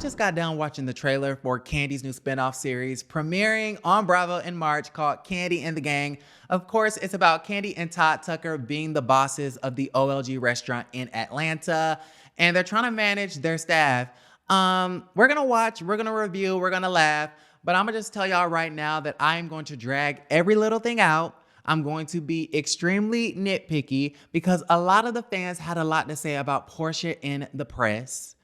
just got done watching the trailer for Kandi's new spinoff series premiering on Bravo in March called Kandi and the Gang. Of course, it's about Kandi and Todd Tucker being the bosses of the OLG restaurant in Atlanta, and they're trying to manage their staff. We're gonna watch, we're gonna review, we're gonna laugh, but I'm gonna just tell y'all right now that I am going to drag every little thing out. I'm going to be extremely nitpicky because a lot of the fans had a lot to say about Porsha in the press,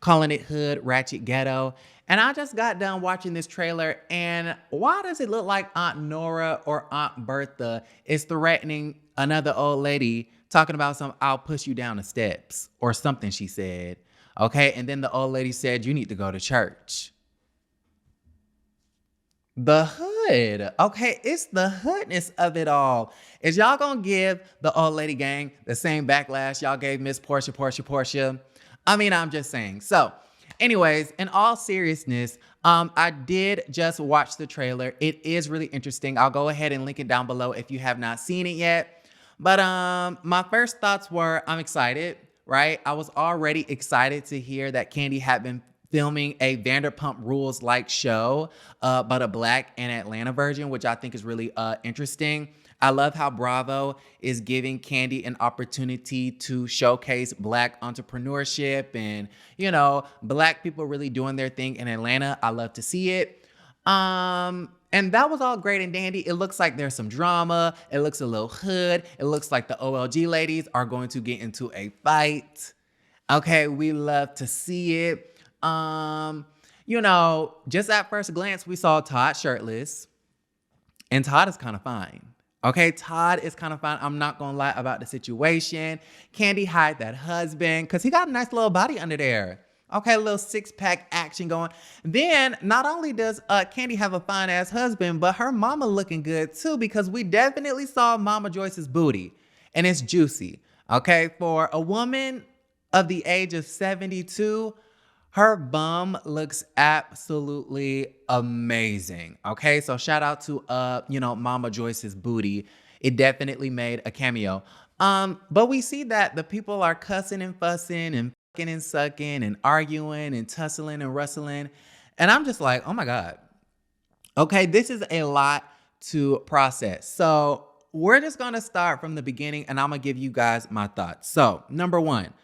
calling it hood, ratchet, ghetto. And I just got done watching this trailer, and why does it look like Aunt Nora or Aunt Bertha is threatening another old lady, talking about some, I'll push you down the steps or something she said. Okay, and then the old lady said, you need to go to church. The hood. Okay, it's the hoodness of it all. Is y'all gonna give the old lady gang the same backlash y'all gave Miss Porsha? I mean, I'm just saying. So, anyways, in all seriousness, I did just watch the trailer. It is really interesting. I'll go ahead and link it down below if you have not seen it yet. But my first thoughts were, I'm excited, right? I was already excited to hear that Kandi had been filming a Vanderpump Rules-like show, but a Black and Atlanta version, which I think is really interesting. I love how Bravo is giving Kandi an opportunity to showcase Black entrepreneurship and, you know, Black people really doing their thing in Atlanta. I love to see it. And that was all great and dandy. It looks like there's some drama. It looks a little hood. It looks like the OLG ladies are going to get into a fight. Okay, we love to see it. You know, just at first glance, we saw Todd shirtless, and Todd is kind of fine. Okay, Todd is kind of fine. I'm not gonna lie about the situation. Kandi hide that husband because he got a nice little body under there. Okay, a little six-pack action going. Then, not only does Kandi have a fine-ass husband, but her mama looking good too, because we definitely saw Mama Joyce's booty, and it's juicy. Okay, for a woman of the age of 72, her bum looks absolutely amazing. Okay, so shout out to you know, Mama Joyce's booty. It definitely made a cameo. But we see that the people are cussing and fussing and fucking and sucking and arguing and tussling and rustling. And I'm just like, oh my God. Okay, this is a lot to process. So we're just gonna start from the beginning, and I'm gonna give you guys my thoughts. So number one,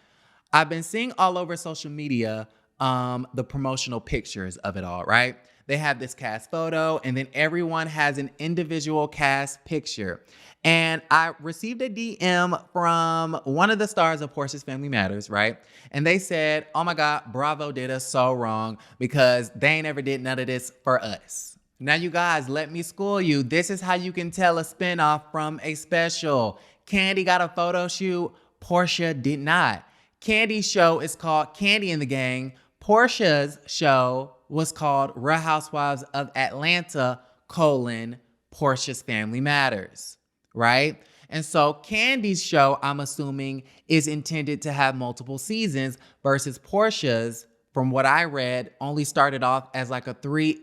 I've been seeing all over social media the promotional pictures of it all, right? They have this cast photo, and then everyone has an individual cast picture. And I received a DM from one of the stars of Porsha's Family Matters, right? And they said, oh my God, Bravo did us so wrong because they ain't ever did none of this for us. Now, you guys, let me school you. This is how you can tell a spinoff from a special. Kandi got a photo shoot. Porsha did not. Kandi's show is called Kandi and the Gang. Porsha's show was called Real Housewives of Atlanta, Porsha's Family Matters, right? And so Kandi's show, I'm assuming, is intended to have multiple seasons versus Porsha's, from what I read, only started off as like a 3-4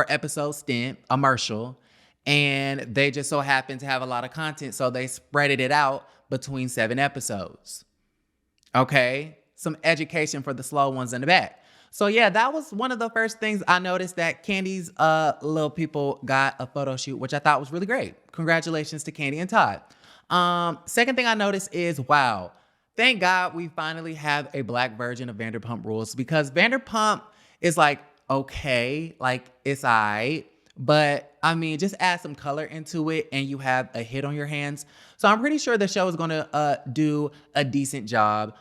episode stint, a commercial, and they just so happened to have a lot of content, so they spreaded it out between 7 episodes. Okay? Some education for the slow ones in the back. So yeah, that was one of the first things I noticed, that Kandi's little people got a photo shoot, which I thought was really great. Congratulations to Kandi and Todd. Second thing I noticed is, wow, thank God we finally have a Black version of Vanderpump Rules, because Vanderpump is like, okay, like it's all right. But I mean, just add some color into it and you have a hit on your hands. So I'm pretty sure the show is going to do a decent job.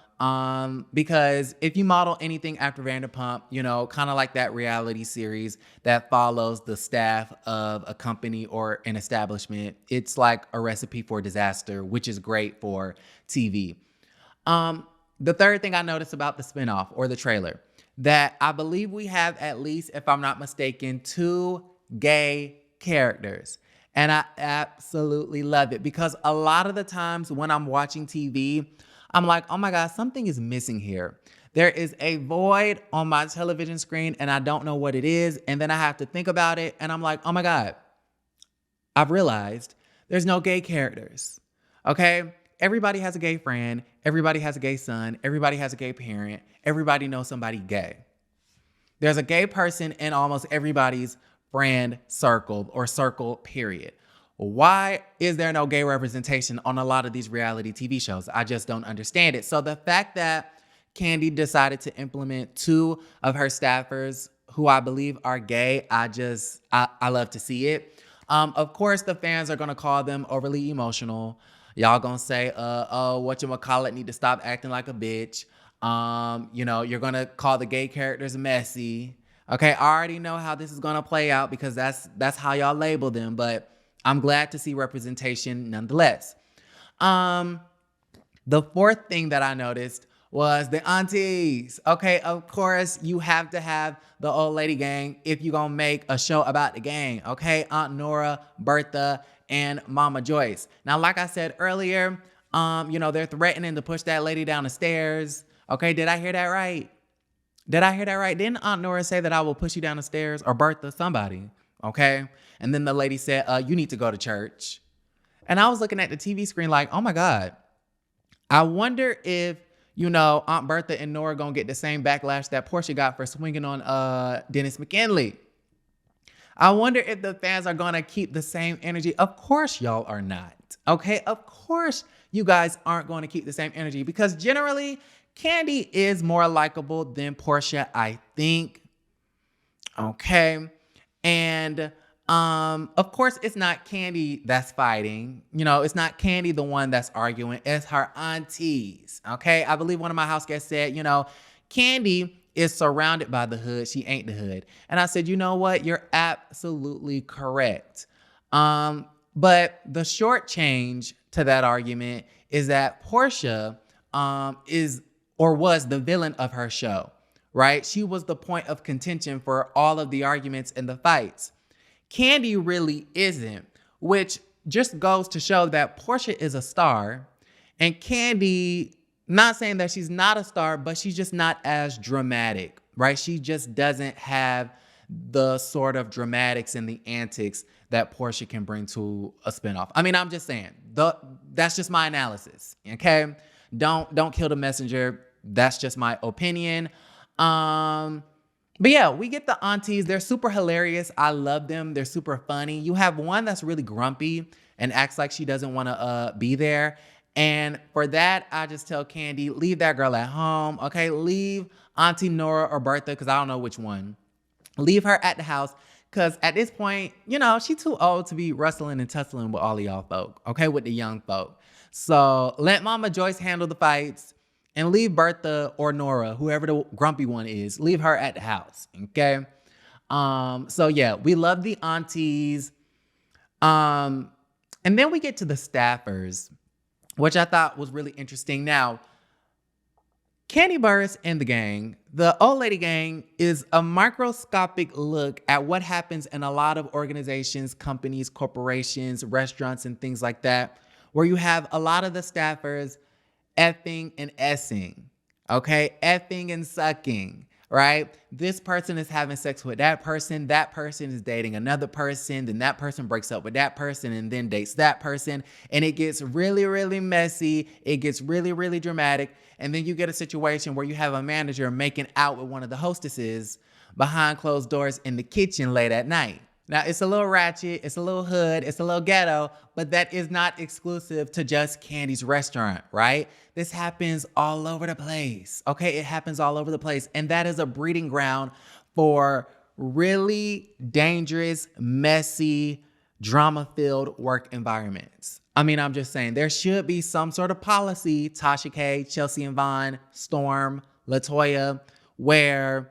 Because if you model anything after Vanderpump, you know, kind of like that reality series that follows the staff of a company or an establishment, it's like a recipe for disaster, which is great for TV. The third thing I noticed about the spinoff or the trailer, that I believe we have, at least, if I'm not mistaken, 2 gay characters. And I absolutely love it, because a lot of the times when I'm watching TV, I'm like, oh my God, something is missing here. There is a void on my television screen and I don't know what it is. And then I have to think about it and I'm like, oh my God, I've realized there's no gay characters. Okay? Everybody has a gay friend. Everybody has a gay son. Everybody has a gay parent. Everybody knows somebody gay. There's a gay person in almost everybody's friend circle or circle, period. Why is there no gay representation on a lot of these reality TV shows? I just don't understand it. So the fact that Kandi decided to implement 2 of her staffers who I believe are gay, I love to see it. Of course, the fans are gonna call them overly emotional. Y'all gonna say, oh, whatchamacallit need to stop acting like a bitch. You're gonna call the gay characters messy. Okay, I already know how this is gonna play out because that's how y'all label them, but I'm glad to see representation nonetheless. The 4th thing that I noticed was the aunties. Okay, of course, you have to have the old lady gang if you're gonna make a show about the gang. Okay, Aunt Nora, Bertha, and Mama Joyce. Now, like I said earlier, they're threatening to push that lady down the stairs. Okay, did I hear that right? Didn't Aunt Nora say that I will push you down the stairs? Or Bertha, somebody. Okay, and then the lady said, you need to go to church. And I was looking at the TV screen like, oh my God. I wonder if, Aunt Bertha and Nora gonna get the same backlash that Porsha got for swinging on Dennis McKinley. I wonder if the fans are gonna keep the same energy. Of course y'all are not, okay? Of course you guys aren't gonna keep the same energy because generally Kandi is more likable than Porsha, I think, okay? And of course, it's not Kandi that's fighting. It's not Kandi the one that's arguing. It's her aunties, okay? I believe one of my house guests said, Kandi is surrounded by the hood. She ain't the hood. And I said, you know what? You're absolutely correct. But the short change to that argument is that Porsha is or was the villain of her show, right? She was the point of contention for all of the arguments and the fights. Kandi really isn't, which just goes to show that Porsha is a star and Kandi, not saying that she's not a star, but she's just not as dramatic, right? She just doesn't have the sort of dramatics and the antics that Porsha can bring to a spinoff. I mean, I'm just saying, that's just my analysis, okay? Don't kill the messenger. That's just my opinion. But yeah, we get the aunties. They're super hilarious. I love them. They're super funny. You have one that's really grumpy and acts like she doesn't want to be there. And for that, I just tell Kandi, leave that girl at home. Okay, leave Auntie Nora or Bertha, because I don't know which one. Leave her at the house, because at this point, she's too old to be wrestling and tussling with all of y'all folk, okay, with the young folk. So let Mama Joyce handle the fights. And leave Bertha or Nora, whoever the grumpy one is, leave her at the house, okay? So yeah, we love the aunties. And then we get to the staffers, which I thought was really interesting. Now, Kandi Burruss and the gang, the old lady gang, is a microscopic look at what happens in a lot of organizations, companies, corporations, restaurants, and things like that, where you have a lot of the staffers effing and essing, okay? Effing and sucking, right? This person is having sex with that person is dating another person, then that person breaks up with that person and then dates that person, and it gets really, really messy. It gets really, really dramatic, and then you get a situation where you have a manager making out with one of the hostesses behind closed doors in the kitchen late at night. Now, it's a little ratchet, it's a little hood, it's a little ghetto, but that is not exclusive to just Kandi's restaurant, right? This happens all over the place, okay? It happens all over the place, and that is a breeding ground for really dangerous, messy, drama-filled work environments. I mean, I'm just saying, there should be some sort of policy, Tasha K, Chelsea and Vaughn, Storm, LaToya, where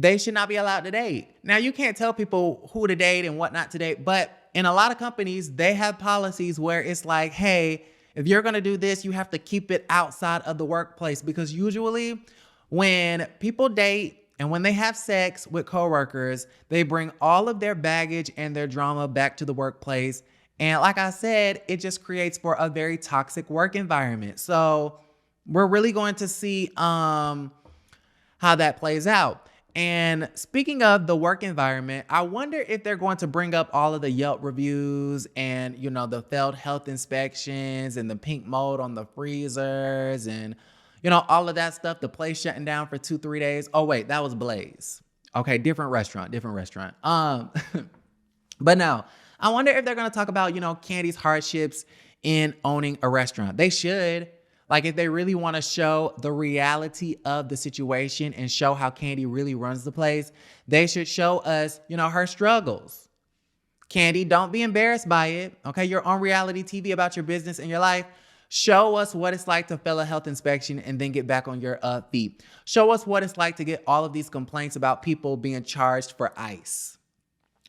they should not be allowed to date. Now, you can't tell people who to date and what not to date, but in a lot of companies, they have policies where it's like, hey, if you're gonna do this, you have to keep it outside of the workplace, because usually when people date and when they have sex with coworkers, they bring all of their baggage and their drama back to the workplace. And like I said, it just creates for a very toxic work environment. So we're really going to see how that plays out. And speaking of the work environment, I wonder if they're going to bring up all of the Yelp reviews and, the failed health inspections and the pink mold on the freezers and, all of that stuff, the place shutting down for 2-3 days. Oh, wait, that was Blaze. Okay, different restaurant. But no, I wonder if they're going to talk about, Kandi's hardships in owning a restaurant. They should. Like, if they really want to show the reality of the situation and show how Kandi really runs the place, they should show us, her struggles. Kandi, don't be embarrassed by it. Okay, you're on reality TV about your business and your life. Show us what it's like to fail a health inspection and then get back on your feet. Show us what it's like to get all of these complaints about people being charged for ice.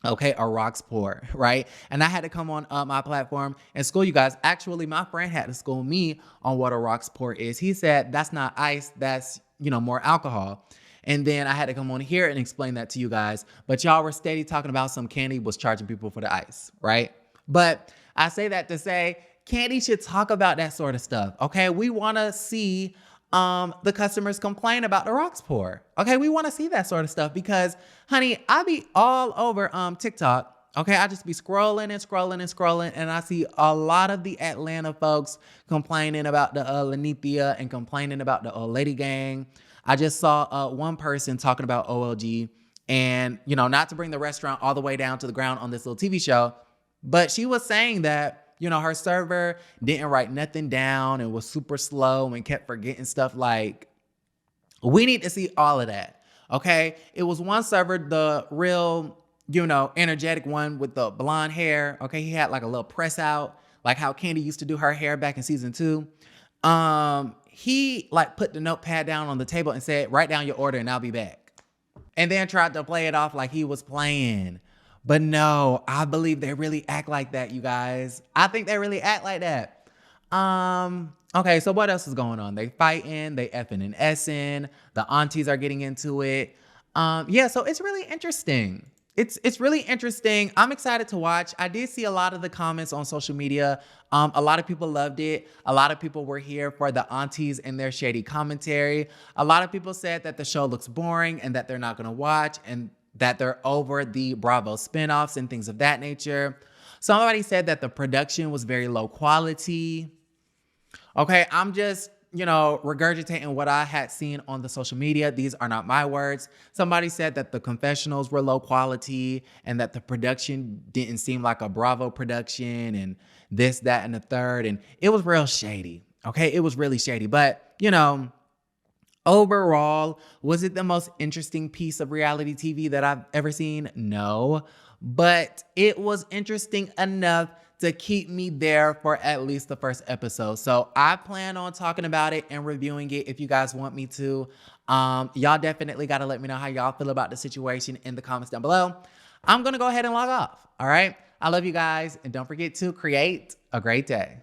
Okay, or rocks pour, right? And I had to come on my platform and school you guys. Actually, my friend had to school me on what a rocks pour is. He said, that's not ice, that's, more alcohol. And then I had to come on here and explain that to you guys. But y'all were steady talking about some Kandi was charging people for the ice, right? But I say that to say, Kandi should talk about that sort of stuff, okay? We want to see the customers complain about the rocks pour. Okay, we want to see that sort of stuff because, honey, I be all over TikTok. Okay, I just be scrolling, and I see a lot of the Atlanta folks complaining about the Lanithia and complaining about the old lady gang. I just saw one person talking about OLG and, not to bring the restaurant all the way down to the ground on this little TV show, but she was saying that her server didn't write nothing down and was super slow and kept forgetting stuff. Like, we need to see all of that, okay? It was one server, the real, energetic one with the blonde hair, okay? He had like a little press out, like how Kandi used to do her hair back in season 2. He like put the notepad down on the table and said, write down your order and I'll be back. And then tried to play it off like he was playing. But no, I believe they really act like that, you guys. I think they really act like that. Okay, so what else is going on? They fighting, they effing and essing. The aunties are getting into it. Yeah, so it's really interesting. It's really interesting. I'm excited to watch. I did see a lot of the comments on social media. A lot of people loved it. A lot of people were here for the aunties and their shady commentary. A lot of people said that the show looks boring and that they're not going to watch and that they're over the Bravo spinoffs and things of that nature. Somebody said that the production was very low quality. Okay, I'm just, regurgitating what I had seen on the social media. These are not my words. Somebody said that the confessionals were low quality and that the production didn't seem like a Bravo production and this, that, and the third. And it was real shady. Okay, it was really shady. But, overall, was it the most interesting piece of reality TV that I've ever seen? No, but it was interesting enough to keep me there for at least the first episode. So I plan on talking about it and reviewing it if you guys want me to. Y'all definitely got to let me know how y'all feel about the situation in the comments down below. I'm going to go ahead and log off. All right. I love you guys. And don't forget to create a great day.